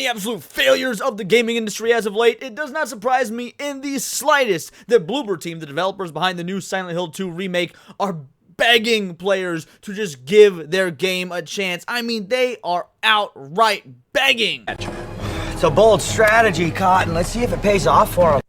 many absolute failures of the gaming industry as of late, it does not surprise me in the slightest that Bloober Team, the developers behind the new Silent Hill 2 remake, are begging players to just give their game a chance. I mean, they are outright begging. It's a bold strategy, Cotton. Let's see if it pays off for them.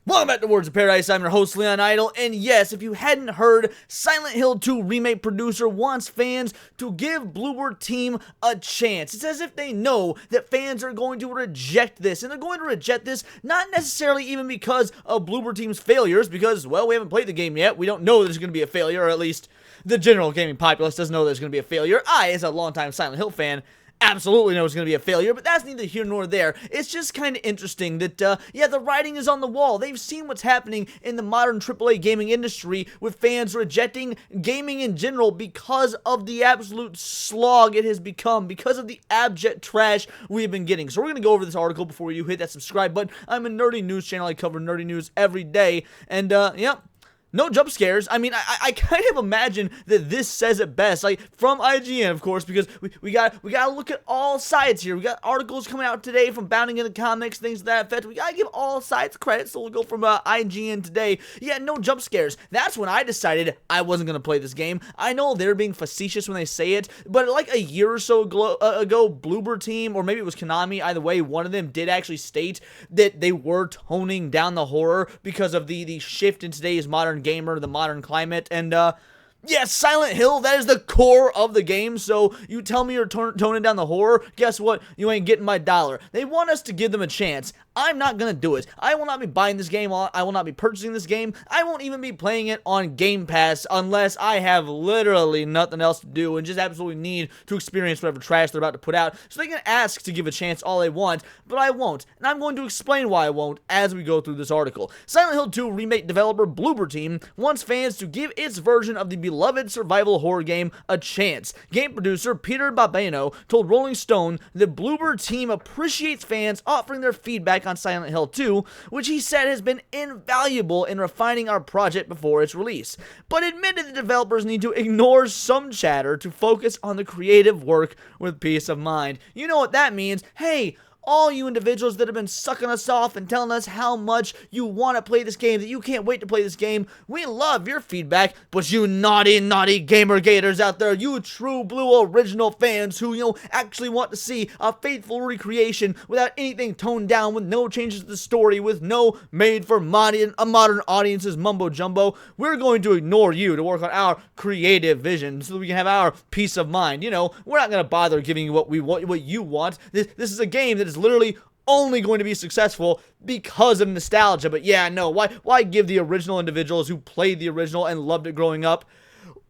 Welcome back to Words of Paradise. I'm your host, Leon Idle, and yes, if you hadn't heard, Silent Hill 2 remake producer wants fans to give Bloober Team a chance. It's as if they know that fans are going to reject this, and they're going to reject this not necessarily even because of Bloober Team's failures, because, well, we haven't played the game yet. We don't know that it's going to be a failure, or at least the general gaming populace doesn't know that it's going to be a failure. I, as a longtime Silent Hill fan, absolutely know it's going to be a failure, but that's neither here nor there. It's just kind of interesting that, yeah, the writing is on the wall. They've seen what's happening in the modern AAA gaming industry with fans rejecting gaming in general because of the absolute slog it has become, because of the abject trash we've been getting. So we're going to go over this article before you hit that subscribe button. I'm a nerdy news channel. I cover nerdy news every day, and, yeah. No jump scares. I mean, I kind of imagine that this says it best, like from IGN, of course, because we got to look at all sides here. We got articles coming out today from Bounding in the Comics, things to that effect. We got to give all sides credit, so we'll go from IGN today. Yeah, no jump scares. That's when I decided I wasn't going to play this game. I know they're being facetious when they say it, but like a year or so ago, Bloober Team, or maybe it was Konami, either way, one of them did actually state that they were toning down the horror because of the shift in today's modern gamer, the modern climate, and yes, Silent Hill, that is the core of the game, so you tell me you're toning down the horror, guess what? You ain't getting my dollar. They want us to give them a chance. I'm not gonna do it. I will not be buying this game. I will not be purchasing this game. I won't even be playing it on Game Pass unless I have literally nothing else to do and just absolutely need to experience whatever trash they're about to put out. So they can ask to give a chance all they want, but I won't. And I'm going to explain why I won't as we go through this article. Silent Hill 2 remake developer Bloober Team wants fans to give its version of the beloved survival horror game a chance. Game producer Peter Babano told Rolling Stone that Bloober Team appreciates fans offering their feedback on Silent Hill 2, which he said has been invaluable in refining our project before its release, but admitted the developers need to ignore some chatter to focus on the creative work with peace of mind. You know what that means? Hey, all you individuals that have been sucking us off and telling us how much you want to play this game, that you can't wait to play this game, we love your feedback, but you naughty gamergaters out there, you true blue original fans who, actually want to see a faithful recreation without anything toned down, with no changes to the story, with no made for modern audiences mumbo jumbo, we're going to ignore you to work on our creative vision so that we can have our peace of mind. We're not going to bother giving you what you want. This is a game that is literally only going to be successful because of nostalgia. But yeah, no, why give the original individuals who played the original and loved it growing up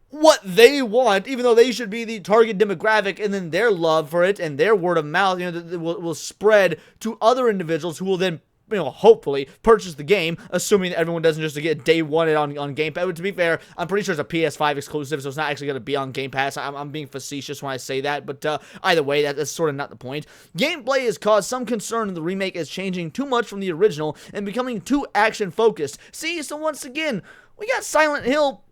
what they want, even though they should be the target demographic, and then their love for it and their word of mouth, will spread to other individuals who will then hopefully purchase the game, assuming that everyone doesn't just get day one on Game Pass. To be fair, I'm pretty sure it's a PS5 exclusive, so it's not actually going to be on Game Pass. I'm being facetious when I say that, but either way, that's sort of not the point. Gameplay has caused some concern that the remake is changing too much from the original and becoming too action-focused. See, so once again, we got Silent Hill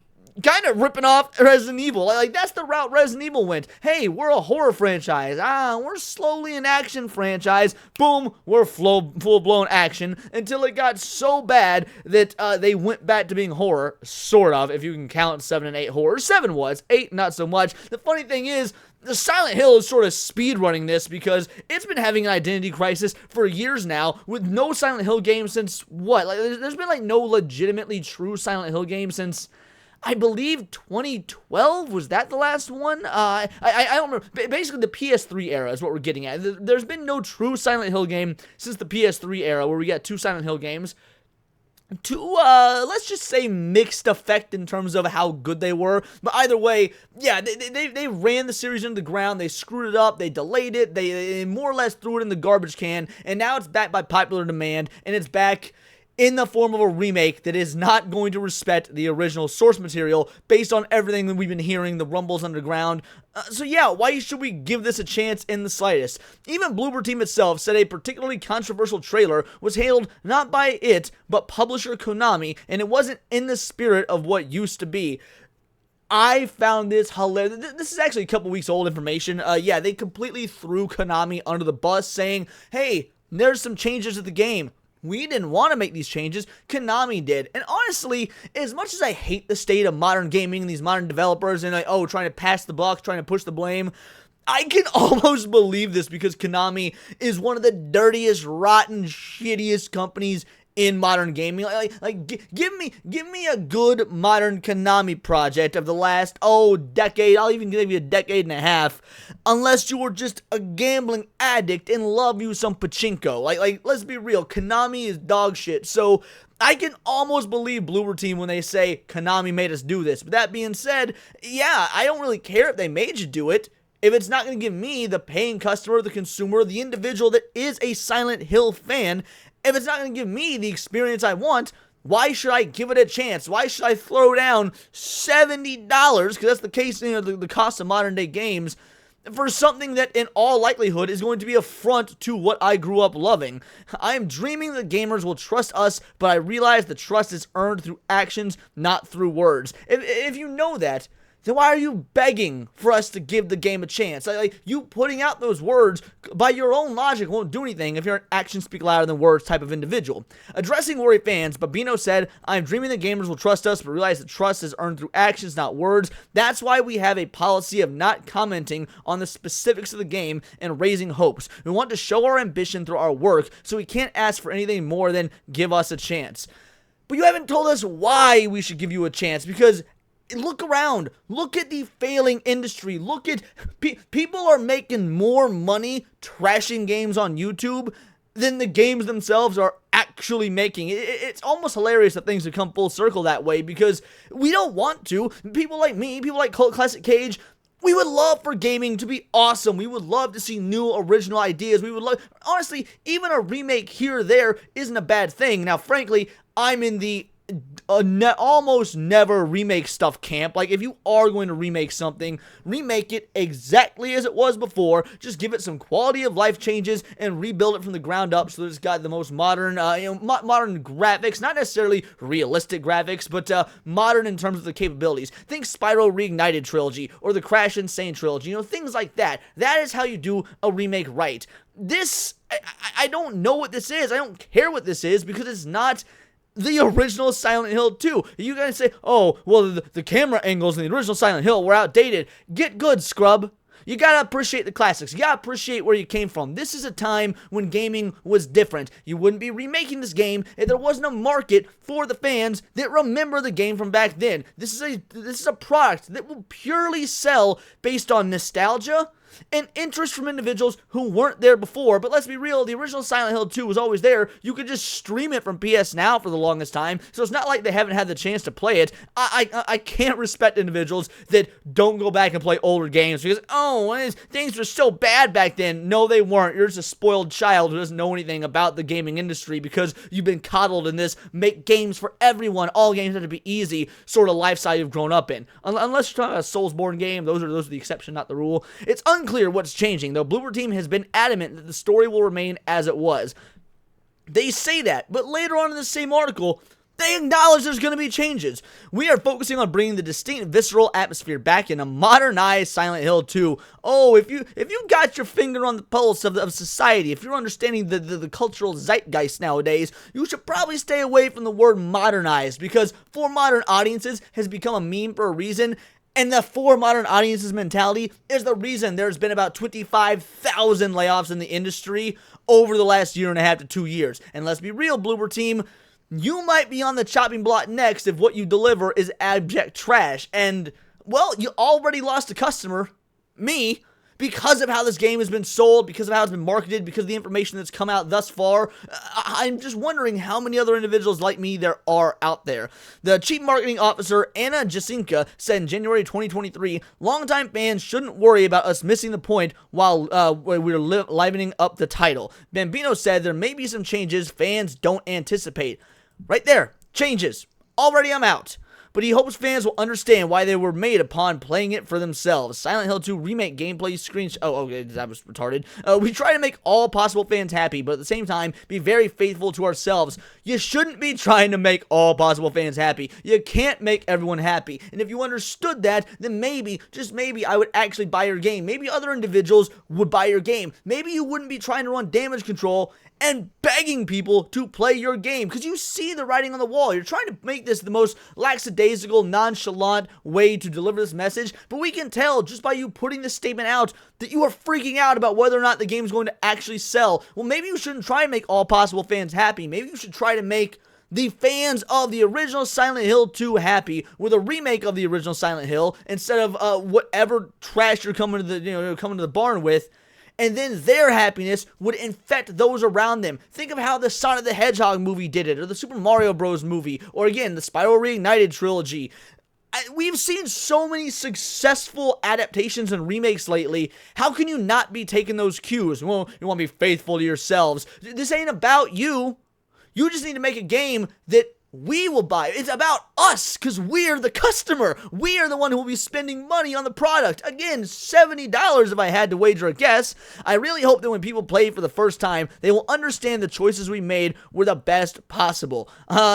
kind of ripping off Resident Evil. Like, that's the route Resident Evil went. Hey, we're a horror franchise. We're slowly an action franchise. Boom, we're full-blown action, until it got so bad that they went back to being horror, sort of, if you can count 7 and 8 horror. 7 was, 8 not so much. The funny thing is, the Silent Hill is sort of speedrunning this because it's been having an identity crisis for years now, with no Silent Hill game since what? Like, there's been no legitimately true Silent Hill game since, I believe, 2012. Was that the last one? I don't remember. Basically, the PS3 era is what we're getting at. There's been no true Silent Hill game since the PS3 era, where we got 2 Silent Hill games. Let's just say mixed effect in terms of how good they were. But either way, yeah, they ran the series into the ground. They screwed it up. They delayed it. They more or less threw it in the garbage can. And now it's back by popular demand. And it's back in the form of a remake that is not going to respect the original source material based on everything that we've been hearing, the rumbles underground. So yeah, why should we give this a chance in the slightest? Even Bloober Team itself said a particularly controversial trailer was hailed not by it, but publisher Konami, and it wasn't in the spirit of what used to be. I found this hilarious. This is actually a couple weeks old information. Yeah, they completely threw Konami under the bus, saying, hey, there's some changes to the game. We didn't want to make these changes, Konami did. And honestly, as much as I hate the state of modern gaming and these modern developers and trying to pass the buck, trying to push the blame, I can almost believe this because Konami is one of the dirtiest, rotten, shittiest companies in modern gaming. Give me a good modern Konami project of the last, decade. I'll even give you a decade and a half. Unless you were just a gambling addict and love you some pachinko. Let's be real. Konami is dog shit. So I can almost believe Bloober Team when they say Konami made us do this. But that being said, yeah, I don't really care if they made you do it. If it's not going to give me, the paying customer, the consumer, the individual that is a Silent Hill fan, if it's not going to give me the experience I want, why should I give it a chance? Why should I throw down $70, because that's the case, the cost of modern day games, for something that in all likelihood is going to be a front to what I grew up loving? I am dreaming that gamers will trust us, but I realize the trust is earned through actions, not through words. If you know that, then why are you begging for us to give the game a chance? You putting out those words, by your own logic, won't do anything if you're an actions speak louder than words type of individual. Addressing worry fans, Babino said, I'm dreaming that gamers will trust us, but realize that trust is earned through actions, not words. That's why we have a policy of not commenting on the specifics of the game and raising hopes. We want to show our ambition through our work, so we can't ask for anything more than give us a chance. But you haven't told us why we should give you a chance, because look around. Look at the failing industry. Look at people are making more money trashing games on YouTube than the games themselves are actually making. It's almost hilarious that things have come full circle that way, because we don't want to. People like me, people like Cult Classic Cage, we would love for gaming to be awesome. We would love to see new original ideas. We would love, honestly, even a remake here or there isn't a bad thing. Now, frankly, I'm in the almost never remake stuff camp. If you are going to remake something, remake it exactly as it was before. Just give it some quality of life changes and rebuild it from the ground up so that it's got the most modern, modern graphics. Not necessarily realistic graphics, but modern in terms of the capabilities. Think Spyro Reignited trilogy or the Crash Insane trilogy. Things like that. That is how you do a remake right. This, I don't know what this is. I don't care what this is, because it's not the original Silent Hill 2. You guys say, oh, well, the camera angles in the original Silent Hill were outdated. Get good, scrub. You gotta appreciate the classics. You gotta appreciate where you came from. This is a time when gaming was different. You wouldn't be remaking this game if there wasn't a market for the fans that remember the game from back then. This is a product that will purely sell based on nostalgia and interest from individuals who weren't there before. But let's be real, the original Silent Hill 2 was always there. You could just stream it from PS Now for the longest time, so it's not like they haven't had the chance to play it. I can't respect individuals that don't go back and play older games because, things were so bad back then. No, they weren't. You're just a spoiled child who doesn't know anything about the gaming industry because you've been coddled in this make games for everyone, all games have to be easy sort of lifestyle you've grown up in. Unless you're talking about a Soulsborne game, those are the exception, not the rule. It's unclear what's changing, though. Bloober Team has been adamant that the story will remain as it was. They say that, but later on in the same article, they acknowledge there's going to be changes. We are focusing on bringing the distinct visceral atmosphere back in a modernized Silent Hill 2. Oh, if you got your finger on the pulse of society, if you're understanding the cultural zeitgeist nowadays, you should probably stay away from the word modernized, because for modern audiences has become a meme for a reason. And the for modern audiences mentality is the reason there's been about 25,000 layoffs in the industry over the last year and a half to 2 years. And let's be real, Bloober Team, you might be on the chopping block next if what you deliver is abject trash. And, well, you already lost a customer, me, because of how this game has been sold, because of how it's been marketed, because of the information that's come out thus far. I'm just wondering how many other individuals like me there are out there. The Chief Marketing Officer, Anna Jasinka, said in January 2023, longtime fans shouldn't worry about us missing the point while we're livening up the title. Bambino said there may be some changes fans don't anticipate. Right there, changes. Already I'm out. but he hopes fans will understand why they were made upon playing it for themselves. Silent Hill 2 Remake gameplay screenshot. Oh, okay, that was retarded. We try to make all possible fans happy, but at the same time, be very faithful to ourselves. You shouldn't be trying to make all possible fans happy. You can't make everyone happy. And if you understood that, then maybe, just maybe, I would actually buy your game. Maybe other individuals would buy your game. Maybe you wouldn't be trying to run damage control and begging people to play your game, because you see the writing on the wall. You're trying to make this the most lackadaisical, nonchalant way to deliver this message, but we can tell just by you putting this statement out that you are freaking out about whether or not the game's going to actually sell. Well, maybe you shouldn't try and make all possible fans happy. Maybe you should try to make the fans of the original Silent Hill 2 happy with a remake of the original Silent Hill instead of whatever trash you're coming to the barn with. And then their happiness would infect those around them. Think of how the Sonic the Hedgehog movie did it, or the Super Mario Bros. Movie, or again, the Spyro Reignited trilogy. We've seen so many successful adaptations and remakes lately. How can you not be taking those cues? Well, you want to be faithful to yourselves. This ain't about you. You just need to make a game that we will buy. It's about us, because we're the customer. We are the one who will be spending money on the product. Again, $70 if I had to wager a guess. I really hope that when people play for the first time, they will understand the choices we made were the best possible.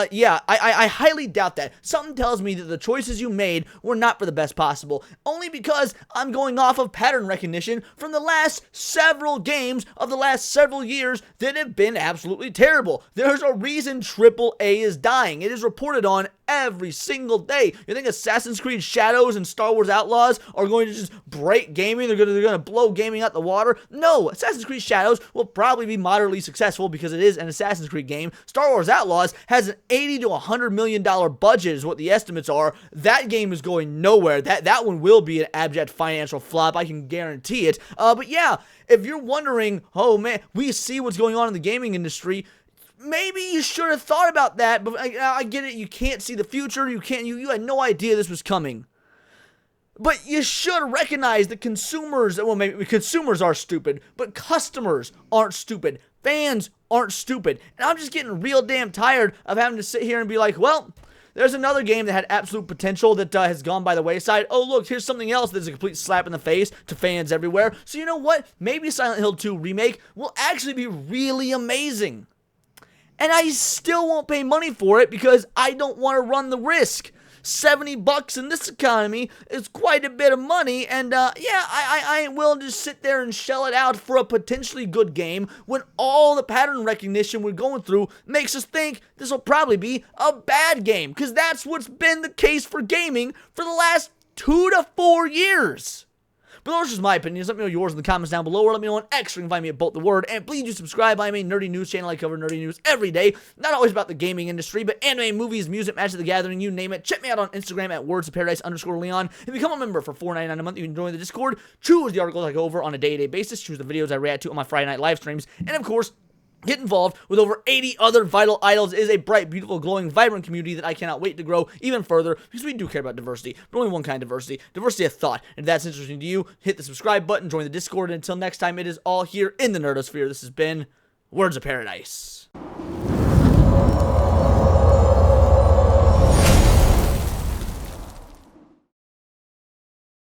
Yeah, I highly doubt that. Something tells me that the choices you made were not for the best possible, only because I'm going off of pattern recognition from the last several games of the last several years that have been absolutely terrible. There's a reason AAA is dying. It is reported on every single day. You think Assassin's Creed Shadows and Star Wars Outlaws are going to just break gaming? They're going to blow gaming out the water? No, Assassin's Creed Shadows will probably be moderately successful because it is an Assassin's Creed game. Star Wars Outlaws has an $80 to $100 million budget is what the estimates are. That game is going nowhere. That one will be an abject financial flop. I can guarantee it. But yeah, if you're wondering, oh man, we see what's going on in the gaming industry, maybe you should have thought about that, but I get it. You can't see the future. You had no idea this was coming. But you should recognize that consumers, well, maybe consumers are stupid, but customers aren't stupid. Fans aren't stupid. And I'm just getting real damn tired of having to sit here and be like, well, there's another game that had absolute potential that has gone by the wayside. Oh, look, here's something else that's a complete slap in the face to fans everywhere. So you know what? Maybe Silent Hill 2 Remake will actually be really amazing. And I still won't pay money for it because I don't want to run the risk. $70 in this economy is quite a bit of money, and yeah, I ain't willing to sit there and shell it out for a potentially good game when all the pattern recognition we're going through makes us think this will probably be a bad game, because that's what's been the case for gaming for the last 2 to 4 years. But those are just my opinions. Let me know yours in the comments down below, or let me know on X, or you can find me at Bolt the Word. And please do subscribe. I am a nerdy news channel. I cover nerdy news every day. Not always about the gaming industry, but anime, movies, music, Magic the Gathering, you name it. Check me out on Instagram at wordsofparadise_Leon. And become a member for $4.99 a month. You can join the Discord. Choose the articles I go over on a day-to-day basis. Choose the videos I react to on my Friday night live streams. And of course, get involved with over 80 other vital idols. It is a bright, beautiful, glowing, vibrant community that I cannot wait to grow even further, because we do care about diversity, but only one kind of diversity of thought. And if that's interesting to you, hit the subscribe button, join the Discord, and until next time, it is all here in the Nerdosphere. This has been Words of Paradise.